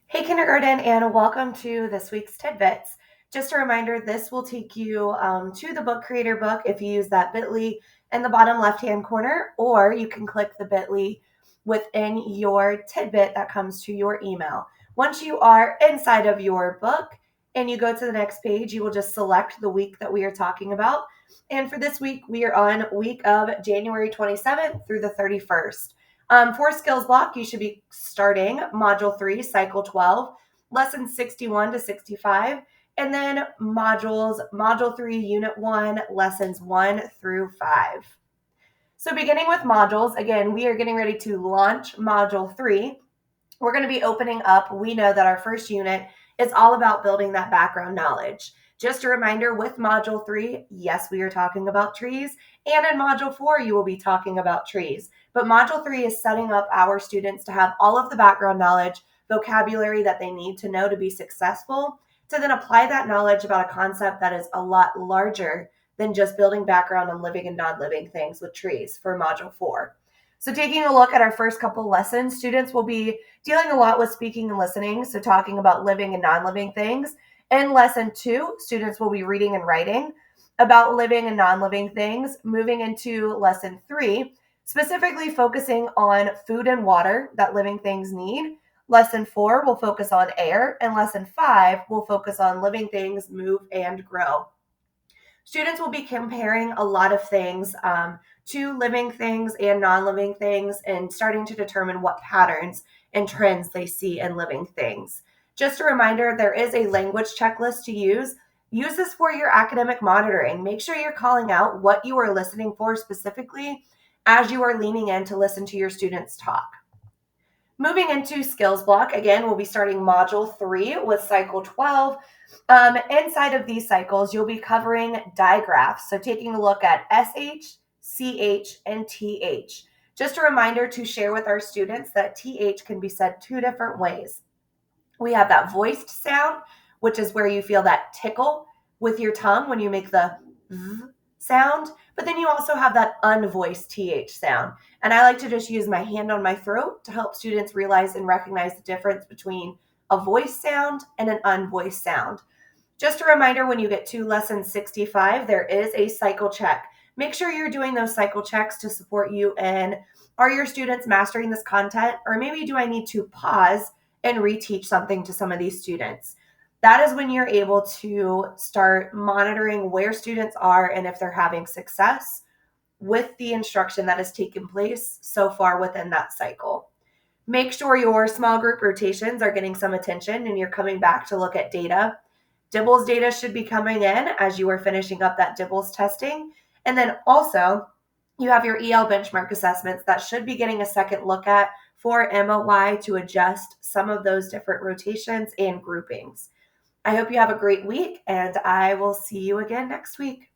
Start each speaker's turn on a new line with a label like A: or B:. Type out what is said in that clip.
A: Hey, kindergarten, and welcome to this week's Tidbits. Just a reminder, this will take you to the book creator book if you use that bit.ly in the bottom left-hand corner, or you can click the bit.ly within your Tidbit that comes to your email. Once you are inside of your book and you go to the next page, you will just select the week that we are talking about. And for this week, we are on week of January 27th through the 31st. For skills block, you should be starting module 3, cycle 12, lessons 61 to 65, and then module 3, unit 1, lessons 1 through 5. So beginning with modules, again, we are getting ready to launch module 3. We're going to be opening up. We know that our first unit is all about building that background knowledge. Just a reminder, with module 3, yes, we are talking about trees. And in module 4, you will be talking about trees. But module 3 is setting up our students to have all of the background knowledge, vocabulary that they need to know to be successful, to then apply that knowledge about a concept that is a lot larger than just building background on living and non-living things with trees for module 4. So taking a look at our first couple lessons, students will be dealing a lot with speaking and listening, so talking about living and non-living things. In lesson 2, students will be reading and writing about living and non-living things. Moving into lesson 3, specifically focusing on food and water that living things need. Lesson 4 will focus on air, and lesson 5 will focus on living things move and grow. Students will be comparing a lot of things to living things and non-living things and starting to determine what patterns and trends they see in living things. Just a reminder, there is a language checklist to use. Use this for your academic monitoring. Make sure you're calling out what you are listening for specifically as you are leaning in to listen to your students talk. Moving into skills block, again, we'll be starting module 3 with cycle 12. Inside of these cycles, you'll be covering digraphs. So taking a look at SH, CH, and TH. Just a reminder to share with our students that TH can be said 2 different ways. We have that voiced sound, which is where you feel that tickle with your tongue when you make the V sound. But then you also have that unvoiced TH sound. And I like to just use my hand on my throat to help students realize and recognize the difference between a voice sound and an unvoiced sound. Just a reminder, when you get to lesson 65, there is a cycle check. Make sure you're doing those cycle checks to support you in, are your students mastering this content? Or maybe do I need to pause and reteach something to some of these students? That is when you're able to start monitoring where students are and if they're having success with the instruction that has taken place so far within that cycle. Make sure your small group rotations are getting some attention and you're coming back to look at data. Dibbles data should be coming in as you are finishing up that Dibbles testing. And then also, you have your EL benchmark assessments that should be getting a second look at for MOY to adjust some of those different rotations and groupings. I hope you have a great week, and I will see you again next week.